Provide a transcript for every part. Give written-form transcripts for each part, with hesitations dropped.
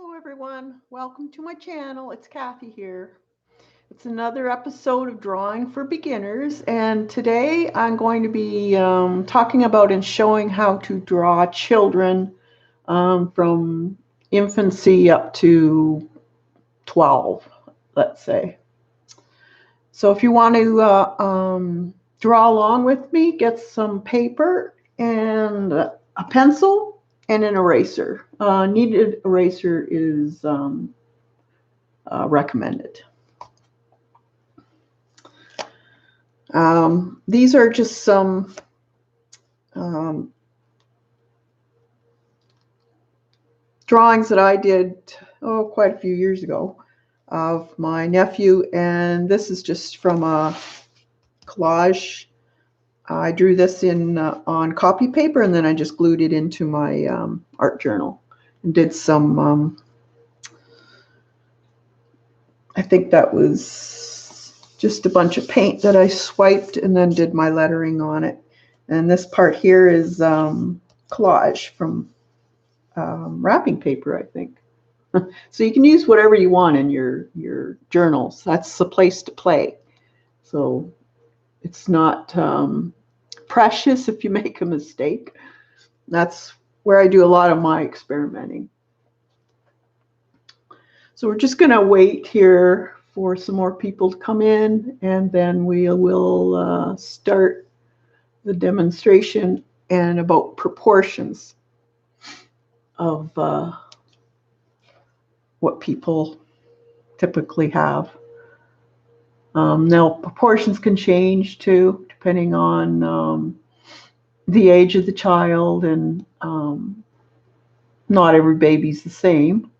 Hello everyone, welcome to my channel. It's Kathy here. It's another episode of Drawing for Beginners, and today I'm going to be talking about and showing how to draw children from infancy up to 12, let's say. So if you want to draw along with me, get some paper and a pencil and an eraser. Kneaded eraser is recommended. These are just some drawings that I did quite a few years ago of my nephew, and this is just from a collage. I drew this in on copy paper, and then I just glued it into my art journal and did some I think that was just a bunch of paint that I swiped and then did my lettering on it. And this part here is collage from wrapping paper, I think. So you can use whatever you want in your journals. That's the place to play. So it's not precious if you make a mistake. That's where I do a lot of my experimenting. So we're just going to wait here for some more people to come in, and then we will start the demonstration and about proportions of what people typically have. Now, proportions can change too, depending on the age of the child, and not every baby's the same.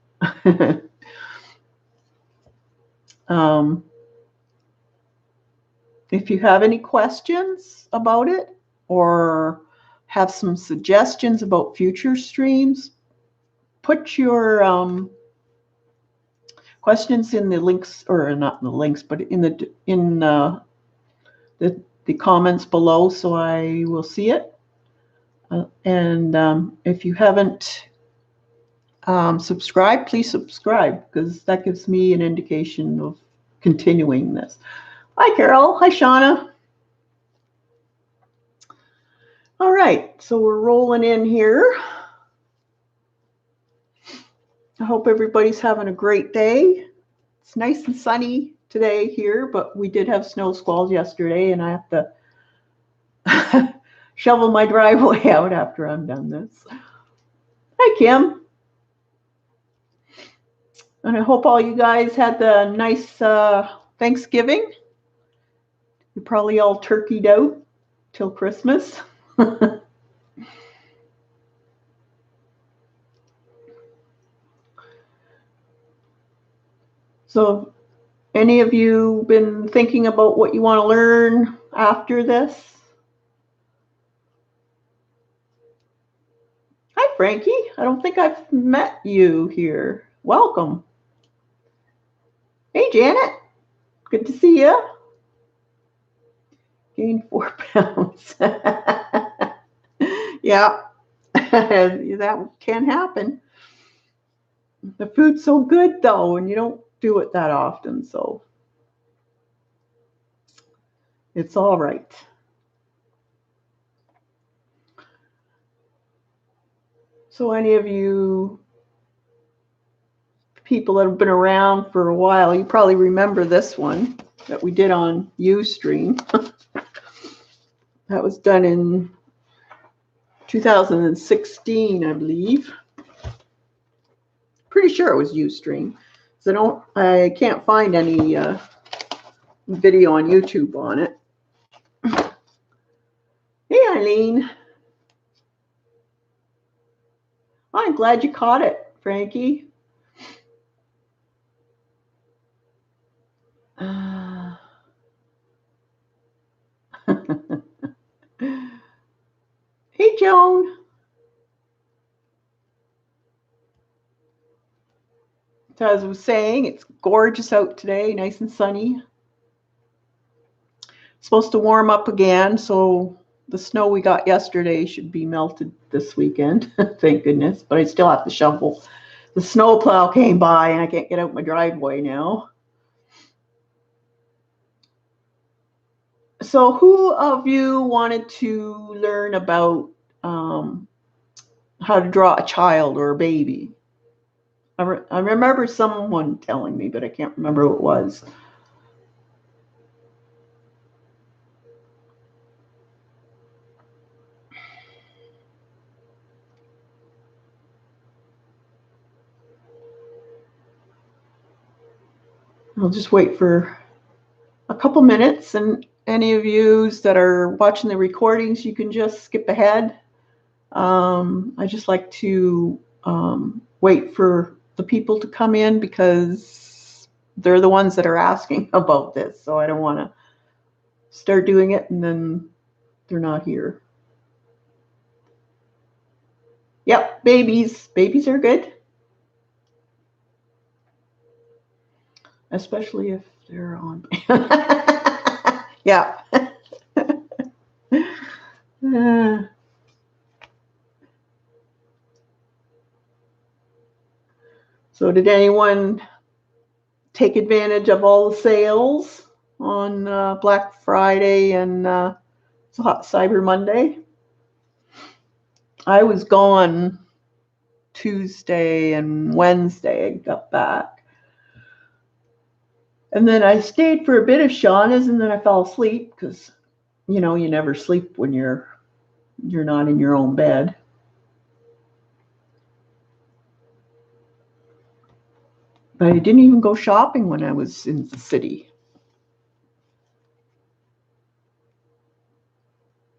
If you have any questions about it or have some suggestions about future streams, put your questions in the links, or not in the links, but in the comments below, so I will see it. And if you haven't subscribed, please subscribe, because that gives me an indication of continuing this. Hi, Carol. Hi, Shauna. All right, so we're rolling in here. I hope everybody's having a great day. It's nice and sunny today here, but we did have snow squalls yesterday, and I have to shovel my driveway out after I'm done this. Hi, Kim. And I hope all you guys had the nice Thanksgiving. You're probably all turkeyed out till Christmas. So, any of you been thinking about what you want to learn after this? Hi, Frankie. I don't think I've met you here. Welcome. Hey, Janet. Good to see you. Gained 4 pounds. Yeah, that can happen. The food's so good, though, and you don't do it that often, so it's all right. So any of you people that have been around for a while, you probably remember this one that we did on Ustream. That was done in 2016, I believe. Pretty sure it was Ustream. So I can't find any video on YouTube on it. Hey, Eileen. I'm glad you caught it, Frankie. Hey, Joan. So as I was saying, it's gorgeous out today, nice and sunny. It's supposed to warm up again, so the snow we got yesterday should be melted this weekend. Thank goodness. But I still have to shovel The snowplow came by and I can't get out my driveway now. So who of you wanted to learn about how to draw a child or a baby? I remember someone telling me, but I can't remember who it was. I'll just wait for a couple minutes, and any of you that are watching the recordings, you can just skip ahead. I just like to wait for the people to come in because they're the ones that are asking about this. So I don't want to start doing it and then they're not here. Yep, babies. Babies are good. Especially if they're on. Yeah. So did anyone take advantage of all the sales on Black Friday and Cyber Monday? I was gone Tuesday and Wednesday. I got back. And then I stayed for a bit of Shauna's, and then I fell asleep because, you know, you never sleep when you're not in your own bed. But I didn't even go shopping when I was in the city.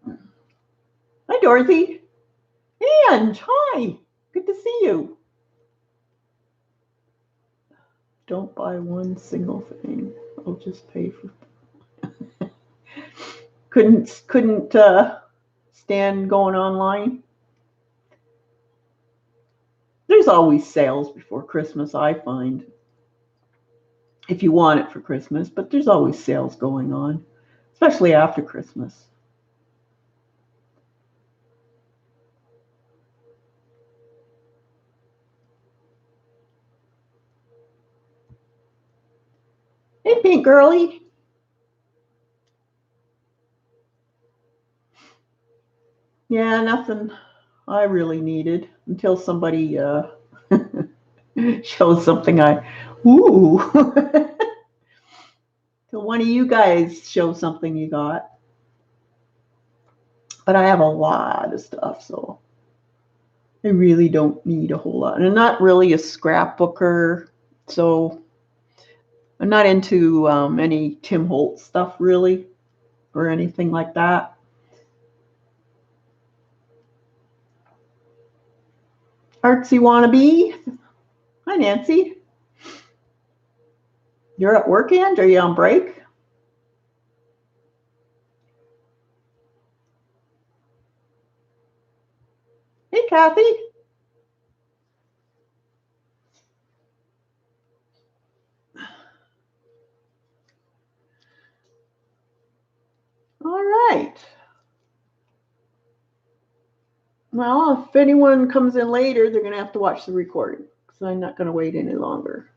Hi, Dorothy. And hi. Good to see you. Don't buy one single thing. I'll just pay for. couldn't stand going online. There's always sales before Christmas, I find. If you want it for Christmas, but there's always sales going on, especially after Christmas. Hey, Pink Girly. Yeah, nothing I really needed until somebody shows something ooh. Till one of you guys show something you got. But I have a lot of stuff, so I really don't need a whole lot. And I'm not really a scrapbooker, so I'm not into any Tim Holtz stuff really, or anything like that. Artsy wannabe. Hi, Nancy. You're at work, and are you on break? Hey, Kathy. All right. Well, if anyone comes in later, they're going to have to watch the recording because I'm not going to wait any longer.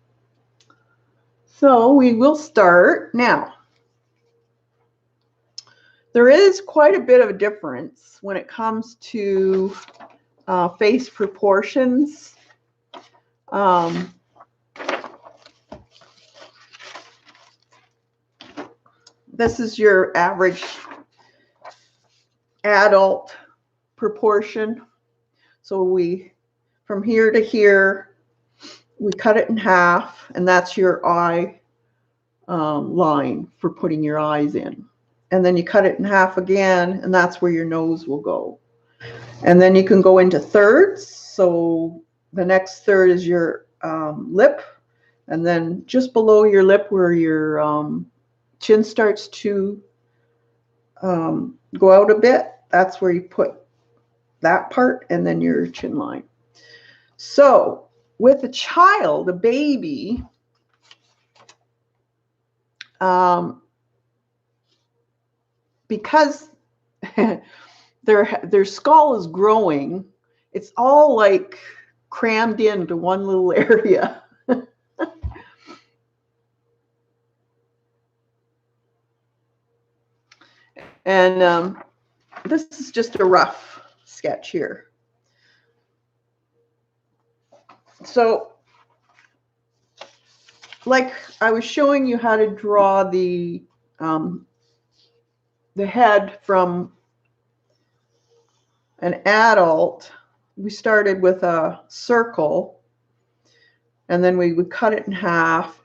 So we will start now. There is quite a bit of a difference when it comes to face proportions. This is your average adult proportion. So from here to here, we cut it in half, and that's your eye line for putting your eyes in. And then you cut it in half again, and that's where your nose will go. And then you can go into thirds. So the next third is your lip, and then just below your lip where your chin starts to go out a bit, that's where you put that part, and then your chin line. So with a child, a baby, because their skull is growing, it's all like crammed into one little area. And this is just a rough sketch here. So, like I was showing you how to draw the head from an adult. We started with a circle, and then we would cut it in half,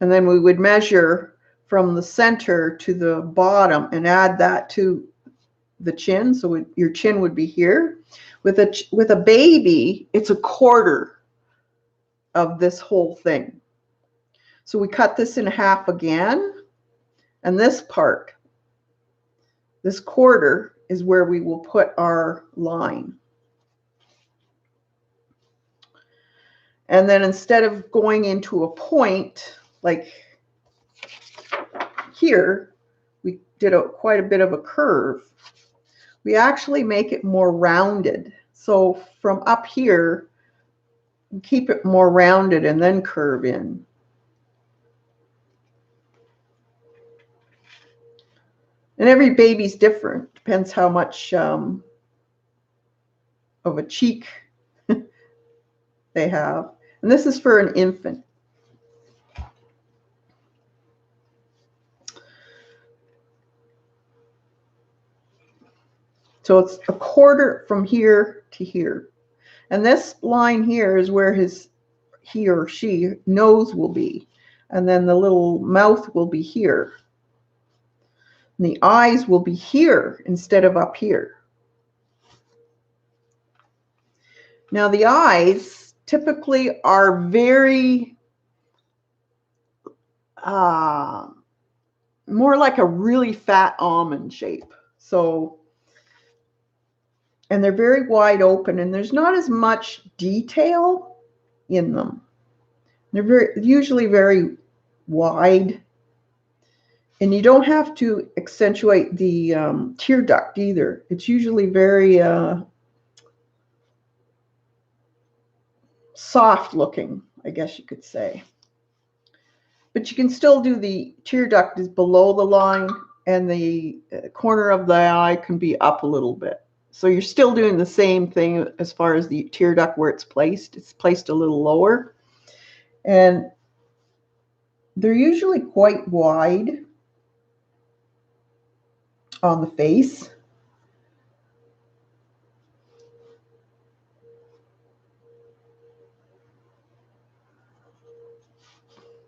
and then we would measure from the center to the bottom and add that to the chin. So your chin would be here. With a baby, it's a quarter of this whole thing. So we cut this in half again, and this part, this quarter, is where we will put our line. And then instead of going into a point like here, we did quite a bit of a curve. We actually make it more rounded. So from up here, we keep it more rounded and then curve in. And every baby's different. Depends how much of a cheek they have. And this is for an infant. So it's a quarter from here to here. And this line here is where he or she nose will be. And then the little mouth will be here. And the eyes will be here instead of up here. Now the eyes typically are very more like a really fat almond shape. So, and they're very wide open, and there's not as much detail in them. They're usually very wide, and you don't have to accentuate the tear duct either. It's usually very soft looking, I guess you could say. But you can still do the tear duct is below the line, and the corner of the eye can be up a little bit. So you're still doing the same thing as far as the tear duct where it's placed. It's placed a little lower. And they're usually quite wide on the face.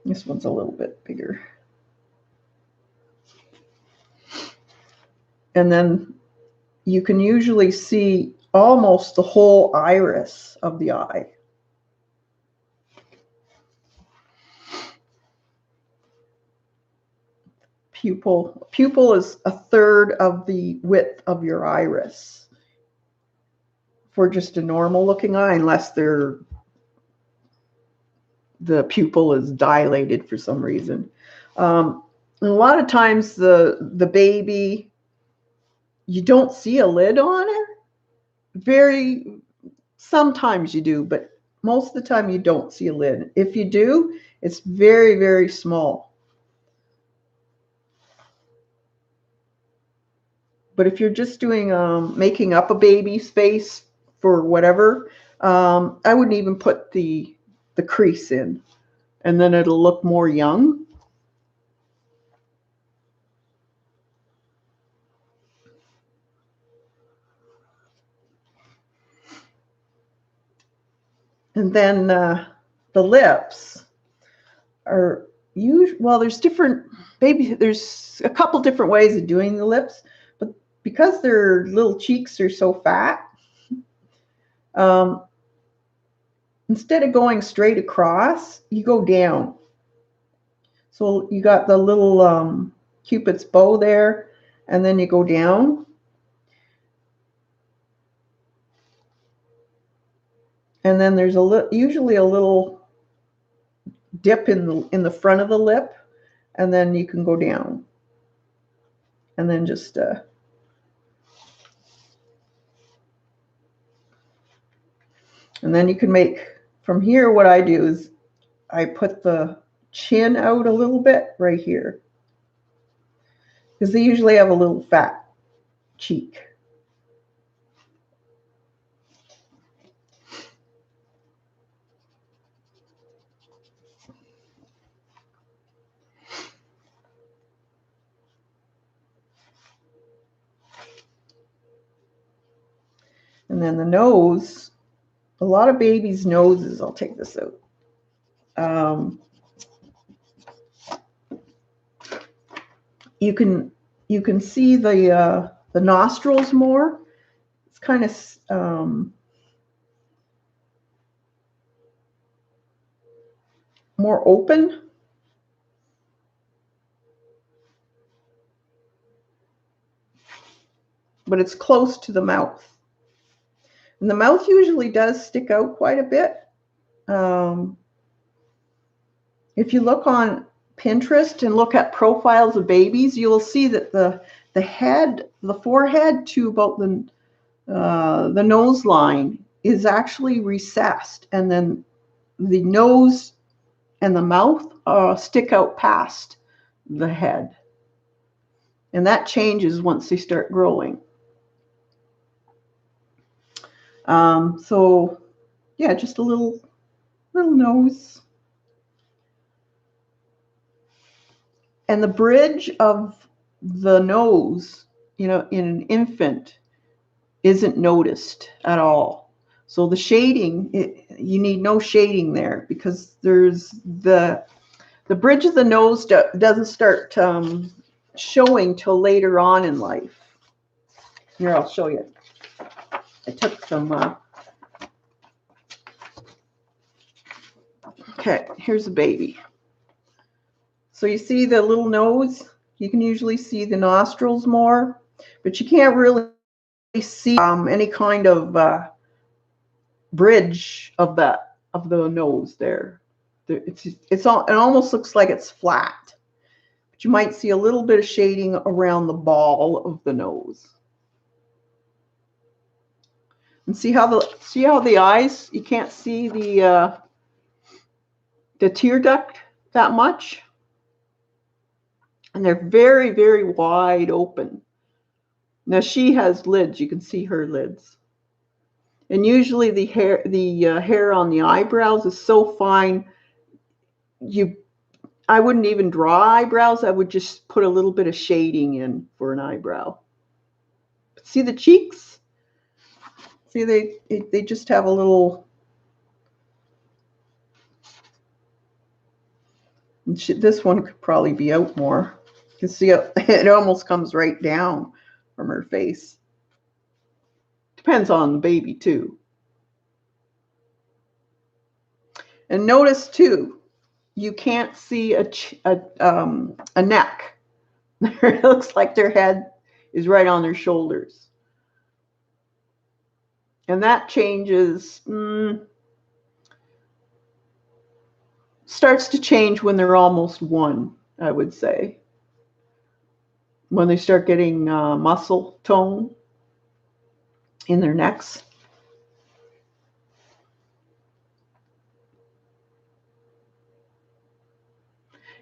This one's a little bit bigger. And then you can usually see almost the whole iris of the eye. Pupil is a third of the width of your iris for just a normal looking eye, unless the pupil is dilated for some reason. And a lot of times the baby, you don't see a lid on it. Sometimes you do, but most of the time you don't see a lid. If you do, it's very, very small. But if you're just doing making up a baby's face for whatever, I wouldn't even put the crease in, and then it'll look more young. And then the lips are well, there's a couple different ways of doing the lips, but because their little cheeks are so fat, instead of going straight across, you go down. So you got the little Cupid's bow there, and then you go down. And then there's usually a little dip in the front of the lip, and then you can go down. And then just And then you can make, from here, what I do is I put the chin out a little bit right here, because they usually have a little fat cheek. And then the nose, a lot of babies' noses, I'll take this out. You can see the nostrils more. It's kind of more open. But it's close to the mouth. And the mouth usually does stick out quite a bit. If you look on Pinterest and look at profiles of babies, you'll see that the head, the forehead to about the nose line is actually recessed, and then the nose and the mouth stick out past the head. And that changes once they start growing. So yeah, just a little nose. And the bridge of the nose, in an infant isn't noticed at all. So the shading, you need no shading there, because there's the bridge of the nose doesn't start showing till later on in life. Here, I'll show you. I took some. Okay, here's a baby. So you see the little nose? You can usually see the nostrils more, but you can't really see any kind of bridge of the nose there. It almost looks like it's flat, but you might see a little bit of shading around the ball of the nose. And see how the eyes, you can't see the tear duct that much, and they're very, very wide open. Now she has lids. You can see her lids. And usually the hair on the eyebrows is so fine, I wouldn't even draw eyebrows. I would just put a little bit of shading in for an eyebrow. See the cheeks? See, they just have a little. This one could probably be out more. You can see it almost comes right down from her face. Depends on the baby too. And notice too, you can't see a neck. It looks like their head is right on their shoulders. And that changes, starts to change when they're almost 1, I would say. When they start getting muscle tone in their necks.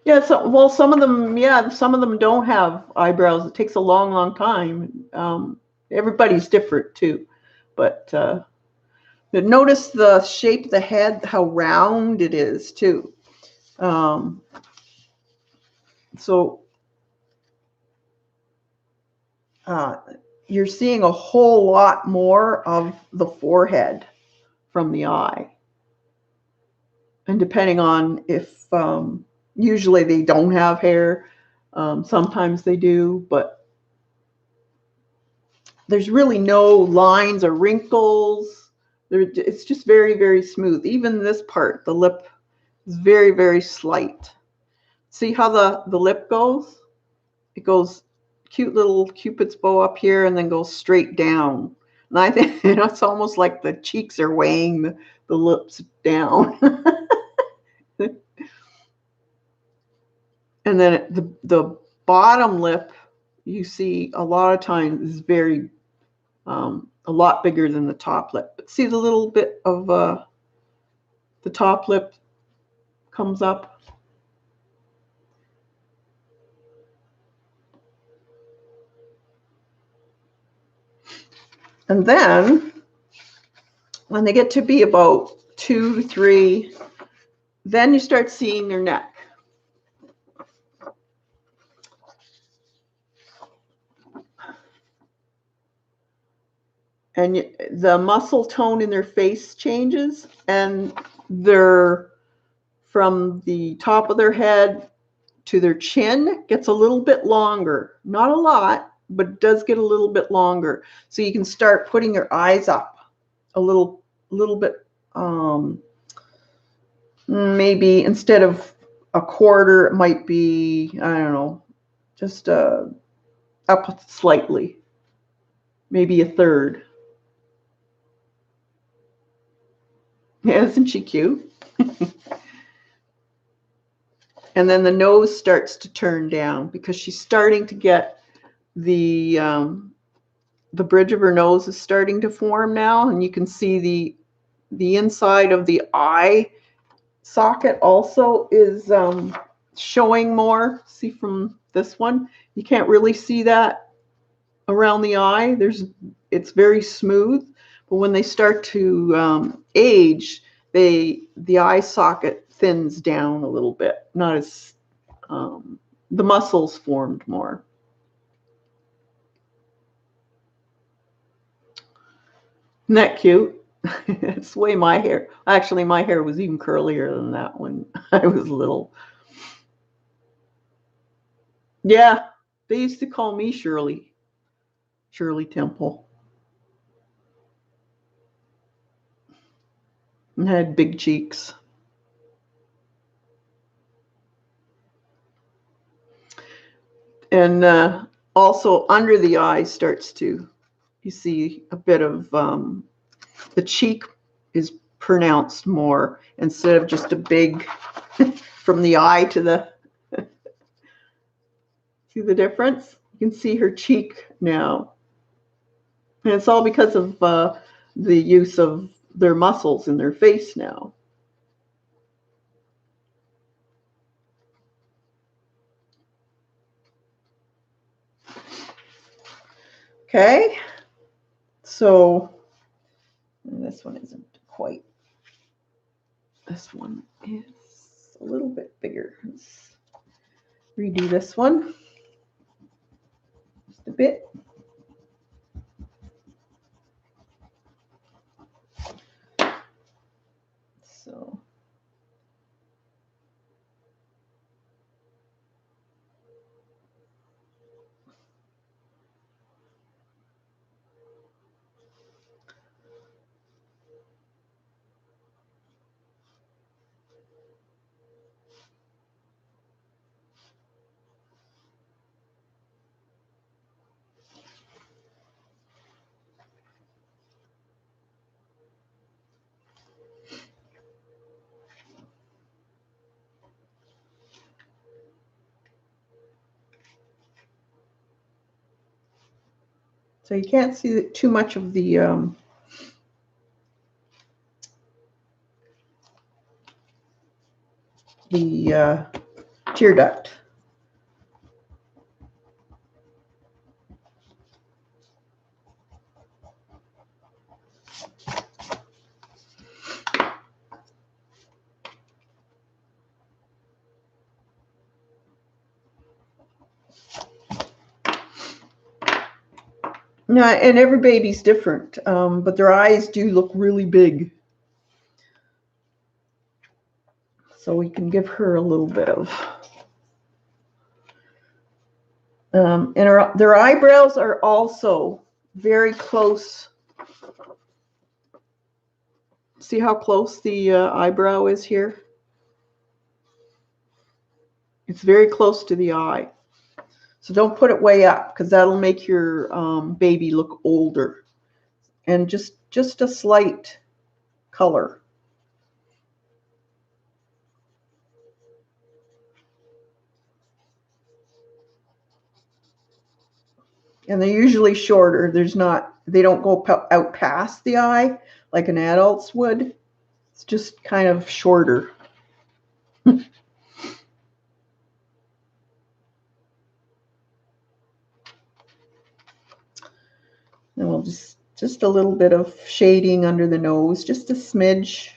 Yeah, some of them don't have eyebrows. It takes a long, long time. Everybody's different too, but notice the shape of the head, how round it is too. So you're seeing a whole lot more of the forehead from the eye, and depending on if usually they don't have hair. Sometimes they do, but there's really no lines or wrinkles. It's just very, very smooth. Even this part, the lip, is very, very slight. See how the lip goes? It goes cute little Cupid's bow up here and then goes straight down. And I think it's almost like the cheeks are weighing the lips down. And then the bottom lip, you see a lot of times is very, a a lot bigger than the top lip. But see the little bit of the top lip comes up. And then when they get to be about 2 to 3, then you start seeing their neck. And the muscle tone in their face changes, and their, from the top of their head to their chin gets a little bit longer. Not a lot, but it does get a little bit longer. So you can start putting your eyes up a little bit, maybe instead of a quarter, it might be, I don't know, just up slightly, maybe a third. Yeah, isn't she cute? And then the nose starts to turn down because she's starting to get the bridge of her nose is starting to form now, and you can see the inside of the eye socket also is showing more. See from this one, you can't really see that around the eye. It's very smooth, but when they start to age, the eye socket thins down a little bit. Not as the muscles formed more. Isn't that cute? It's the way my hair. Actually, my hair was even curlier than that when I was little. Yeah, they used to call me Shirley Temple. And had big cheeks. And also under the eye starts to, you see a bit of the cheek is pronounced more instead of just a big from the eye to the, see the difference? You can see her cheek now. And it's all because of the use of their muscles in their face now. Okay, so this one isn't quite, this one is a little bit bigger. Let's redo this one just a bit. So So you can't see too much of the tear duct. No, and every baby's different, but their eyes do look really big. So we can give her a little bit of, and their eyebrows are also very close. See how close the eyebrow is here? It's very close to the eye. So don't put it way up because that'll make your baby look older. And just a slight color. And they're usually shorter. There's not they don't go out past the eye like an adult's would. It's just kind of shorter. And we'll just a little bit of shading under the nose, just a smidge.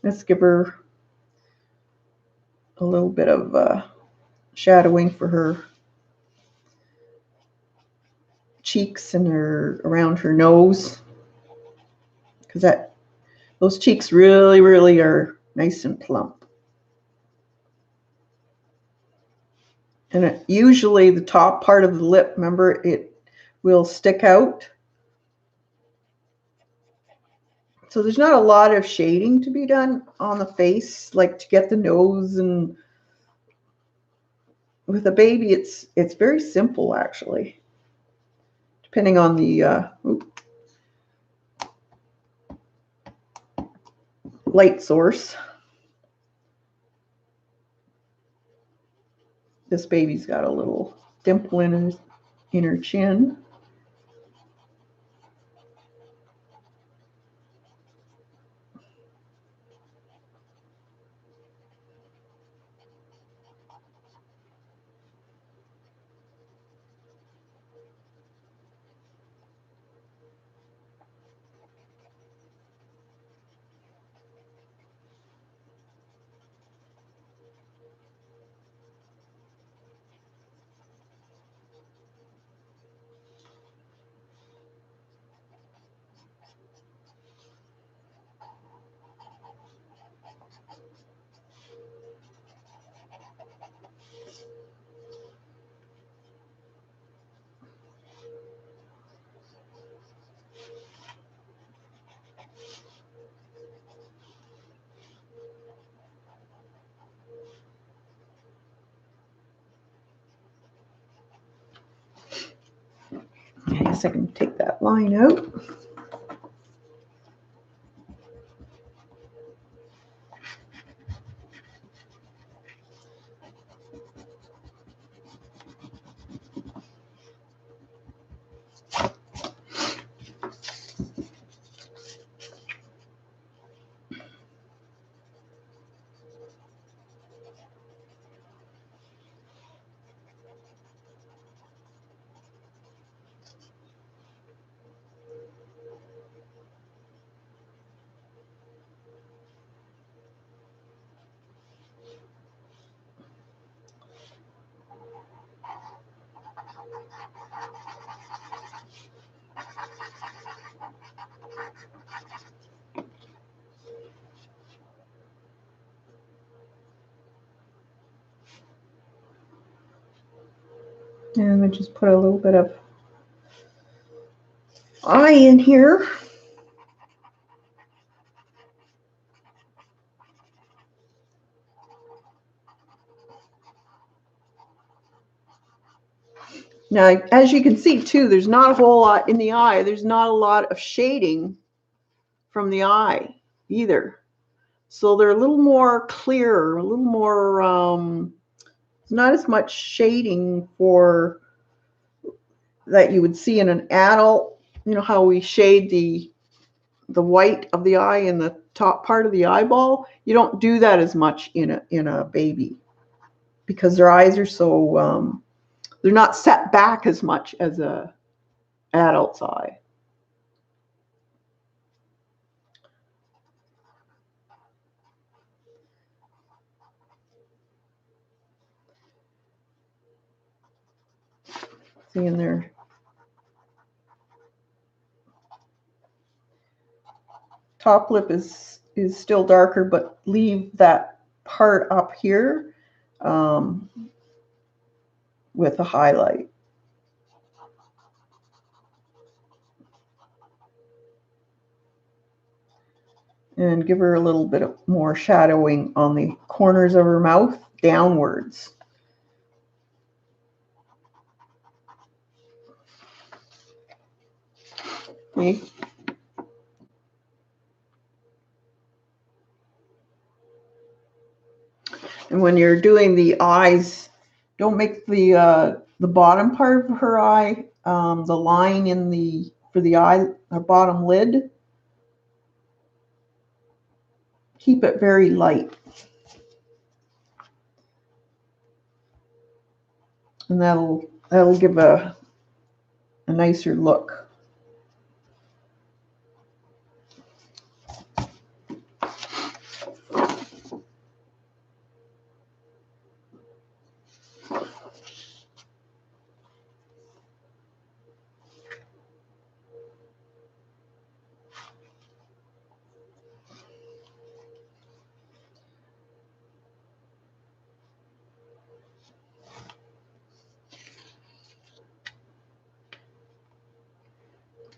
Let's give her a little bit of shadowing for her cheeks and around her nose, because those cheeks really are nice and plump. And usually the top part of the lip, remember, it will stick out. So there's not a lot of shading to be done on the face, like to get the nose. And with a baby, it's very simple, actually, depending on the light source. This baby's got a little dimple in her chin. I guess I can take that line out. And I just put a little bit of eye in here. Now, as you can see too, there's not a whole lot in the eye. There's not a lot of shading from the eye either. So they're a little more clear, a little more, not as much shading for that you would see in an adult. You know how we shade the white of the eye in the top part of the eyeball? You don't do that as much in a baby because their eyes are so, they're not set back as much as a adult's eye. See in there. Top lip is still darker, but leave that part up here with a highlight. And give her a little bit of more shadowing on the corners of her mouth downwards. See? And when you're doing the eyes Don't make the bottom part of her eye, the line in the for the eye, her bottom lid. Keep it very light, and that'll give a nicer look.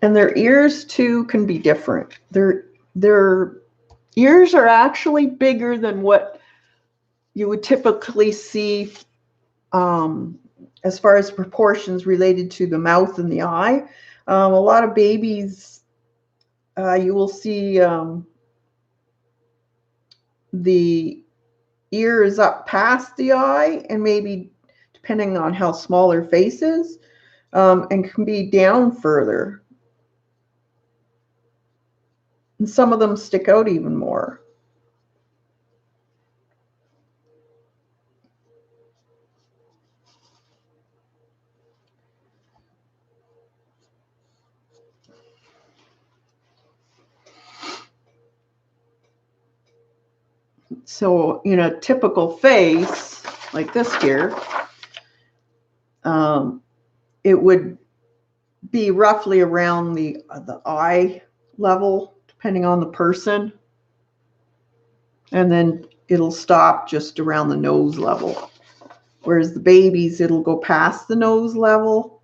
And their ears too can be different. Their ears are actually bigger than what you would typically see as far as proportions related to the mouth and the eye. A lot of babies, you will see the ear is up past the eye, and maybe depending on how small their face is, and can be down further. And some of them stick out even more. So, in a typical face like this here, it would be roughly around the eye level, depending on the person. And then it'll stop just around the nose level. Whereas the babies, it'll go past the nose level.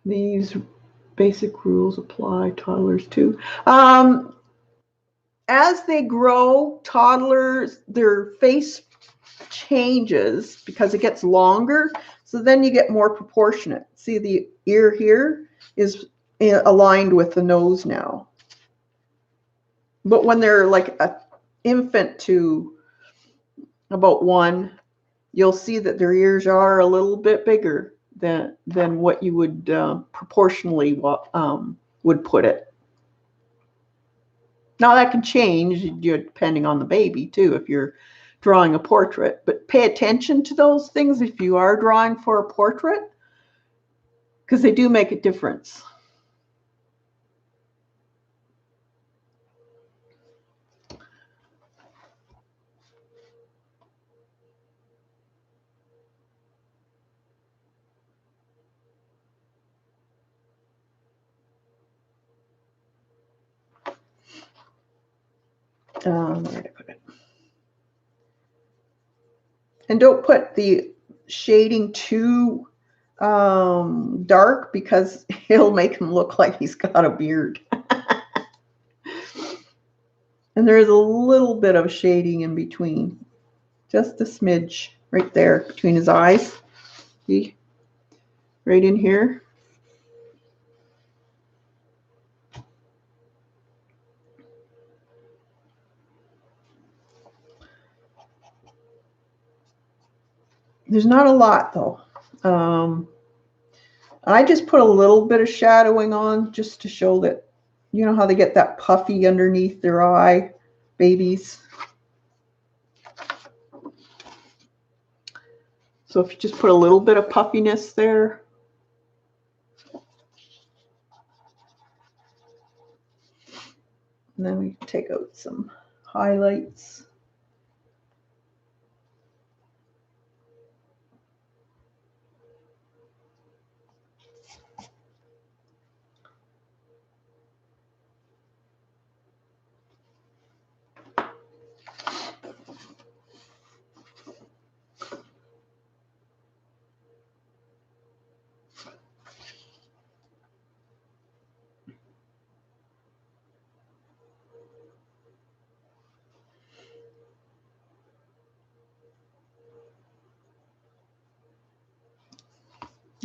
These basic rules apply toddlers too. As they grow, toddlers, their face changes because it gets longer. So then you get more proportionate. See, the ear here is aligned with the nose now. But when they're like an infant to about 1, you'll see that their ears are a little bit bigger than what you would proportionally would put it. Now that can change depending on the baby too, if you're drawing a portrait, but pay attention to those things if you are drawing for a portrait, because they do make a difference. Where did I put it? And don't put the shading too dark, because it'll make him look like he's got a beard. And there is a little bit of shading in between, just a smidge right there between his eyes. See, right in here. There's not a lot though. I just put a little bit of shadowing on just to show that, you know how they get that puffy underneath their eye, babies. So if you just put a little bit of puffiness there. And then we take out some highlights.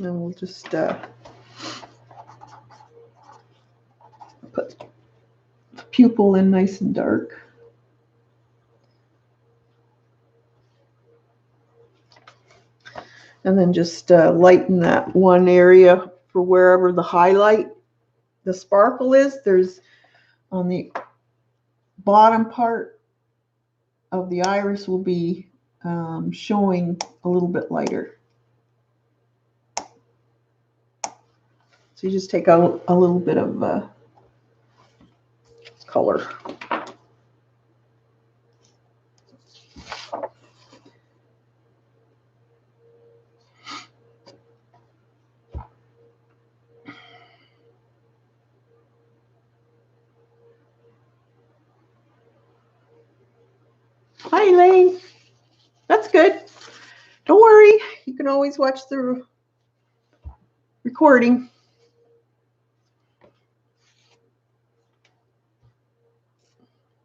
And we'll just put the pupil in nice and dark. And then just lighten that one area for wherever the highlight, the sparkle is. There's on the bottom part of the iris will be showing a little bit lighter. So you just take out a little bit of color. Hi, Elaine. That's good. Don't worry. You can always watch the recording.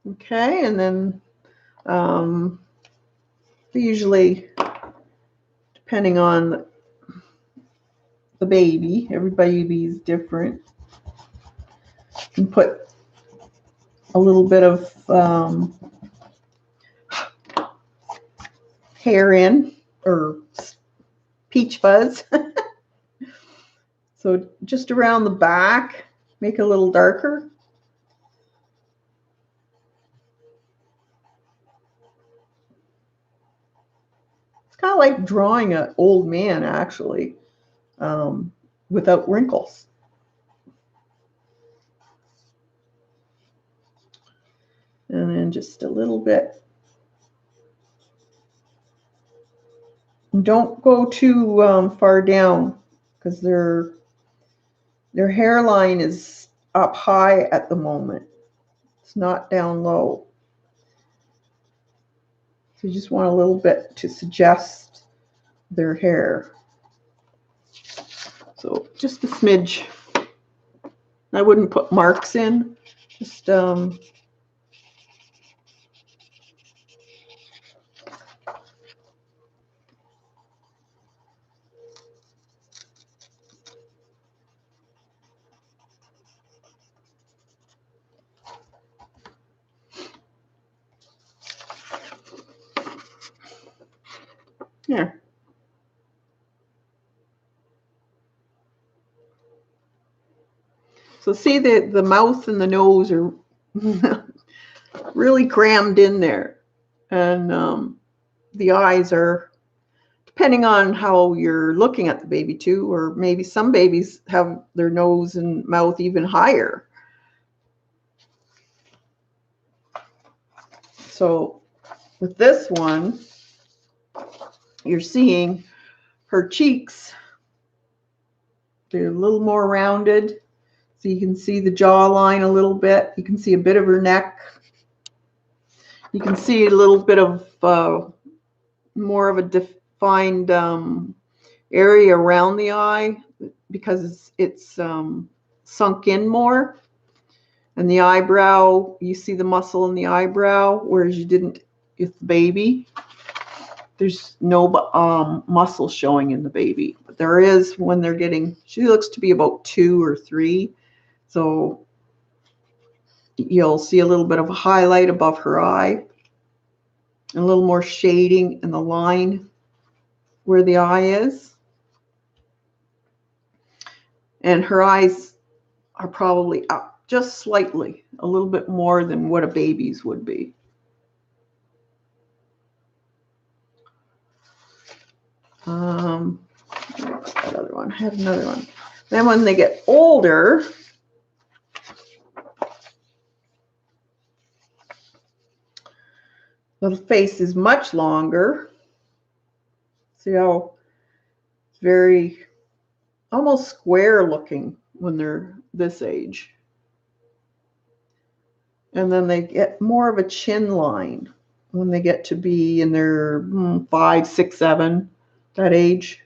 Okay, and then usually, depending on the baby, every baby is different. You can put a little bit of hair in, or peach fuzz. So just around the back, make it a little darker. It's kind of like drawing an old man, actually, without wrinkles. And then just a little bit. Don't go too far down, because their hairline is up high at the moment. It's not down low. So you just want a little bit to suggest their hair. So just a smidge. I wouldn't put marks in. Just here. So see, the mouth and the nose are really crammed in there. And the eyes are, depending on how you're looking at the baby too, or maybe some babies have their nose and mouth even higher. So with this one, you're seeing her cheeks, they're a little more rounded. So you can see the jawline a little bit. You can see a bit of her neck. You can see a little bit of more of a defined area around the eye, because it's sunk in more. And the eyebrow, you see the muscle in the eyebrow, whereas you didn't with the baby. There's no muscle showing in the baby, but there is when they're getting, she looks to be about 2 or 3. So you'll see a little bit of a highlight above her eye, and a little more shading in the line where the eye is. And her eyes are probably up just slightly, a little bit more than what a baby's would be. That other one. I had another one. Then when they get older, the face is much longer. See how it's very almost square looking when they're this age. And then they get more of a chin line when they get to be in their 5, 6, 7, that age.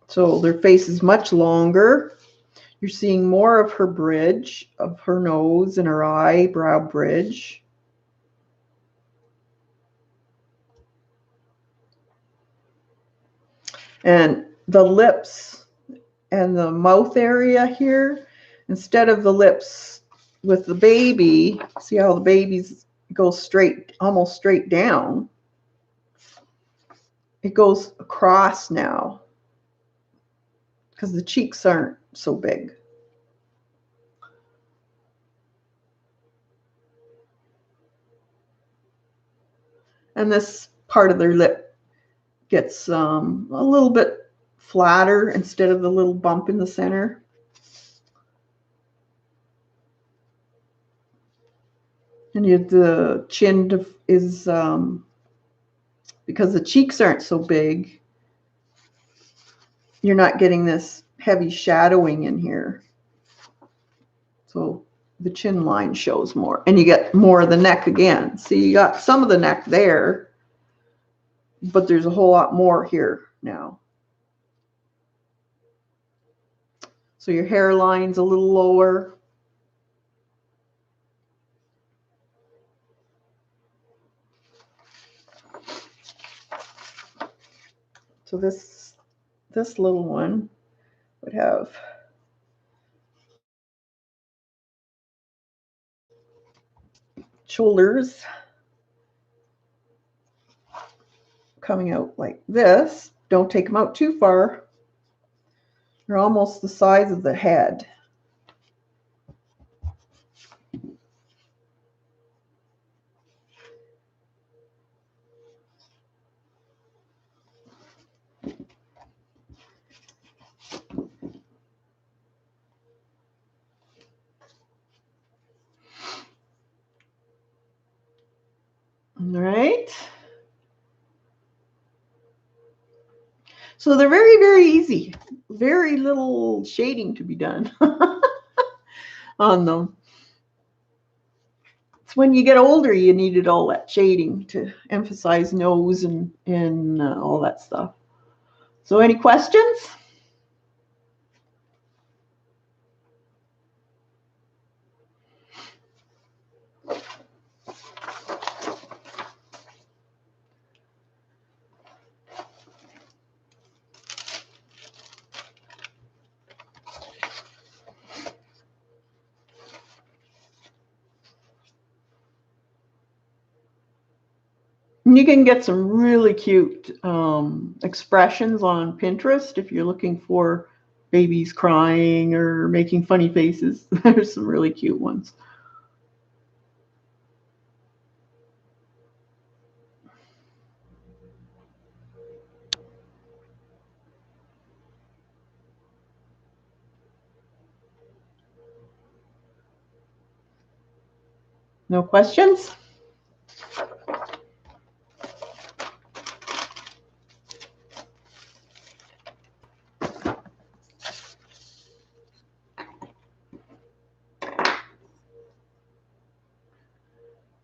So their face is much longer. You're seeing more of her bridge, of her nose and her eyebrow bridge. And the lips and the mouth area here, instead of the lips with the baby, see how the babies go straight, almost straight down. it goes across now because the cheeks aren't so big. And this part of their lip gets a little bit flatter instead of the little bump in the center. And the chin is, because the cheeks aren't so big, you're not getting this heavy shadowing in here. So the chin line shows more. And you get more of the neck again. See, you got some of the neck there, but there's a whole lot more here now. So your hairline's a little lower. So this little one would have shoulders coming out like this. Don't take them out too far. They're almost the size of the head. All right. So they're very, very easy. Very little shading to be done on them. It's when you get older you needed all that shading to emphasize nose and all that stuff. So any questions? You can get some really cute expressions on Pinterest if you're looking for babies crying or making funny faces. There's some really cute ones. No questions?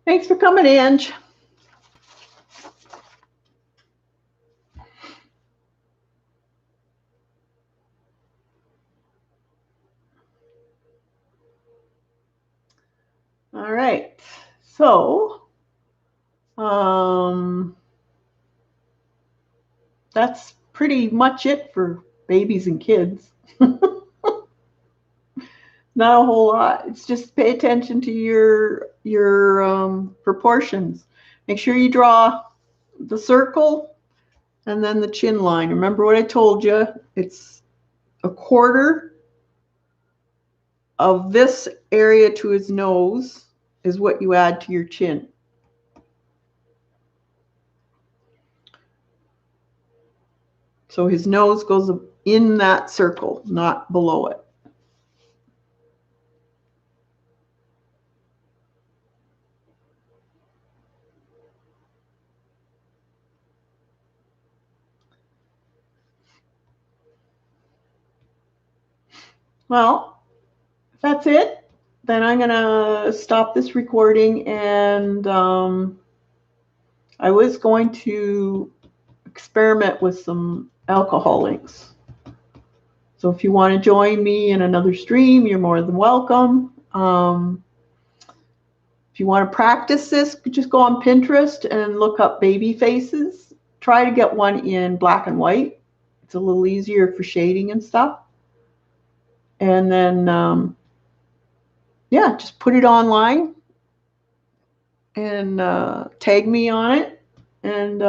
Thanks for coming, Ange. All right. So that's pretty much it for babies and kids. Not a whole lot. It's just pay attention to your proportions. Make sure you draw the circle and then the chin line. Remember what I told you? It's a quarter of this area to his nose is what you add to your chin. So his nose goes in that circle, not below it. Well, if that's it, then I'm going to stop this recording, and I was going to experiment with some alcohol inks. So if you want to join me in another stream, you're more than welcome. If you want to practice this, just go on Pinterest and look up baby faces. Try to get one in black and white. It's a little easier for shading and stuff. And then, yeah, just put it online and tag me on it. And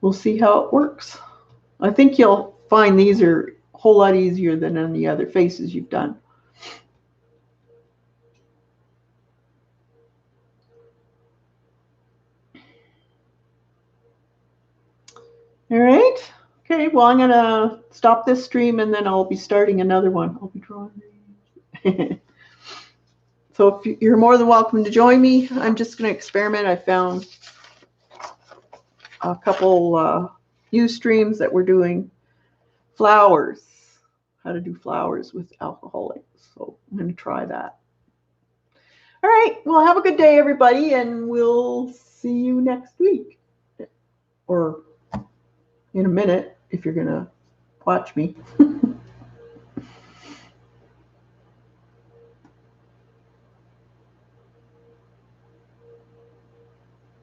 we'll see how it works. I think you'll find these are a whole lot easier than any other faces you've done. All right. Okay, well, I'm going to stop this stream and then I'll be starting another one. I'll be drawing. So if you're more than welcome to join me. I'm just going to experiment. I found a couple Ustreams that were doing flowers, how to do flowers with alcoholics. So I'm going to try that. All right. Well, have a good day, everybody, and we'll see you next week. Or in a minute, if you're going to watch me.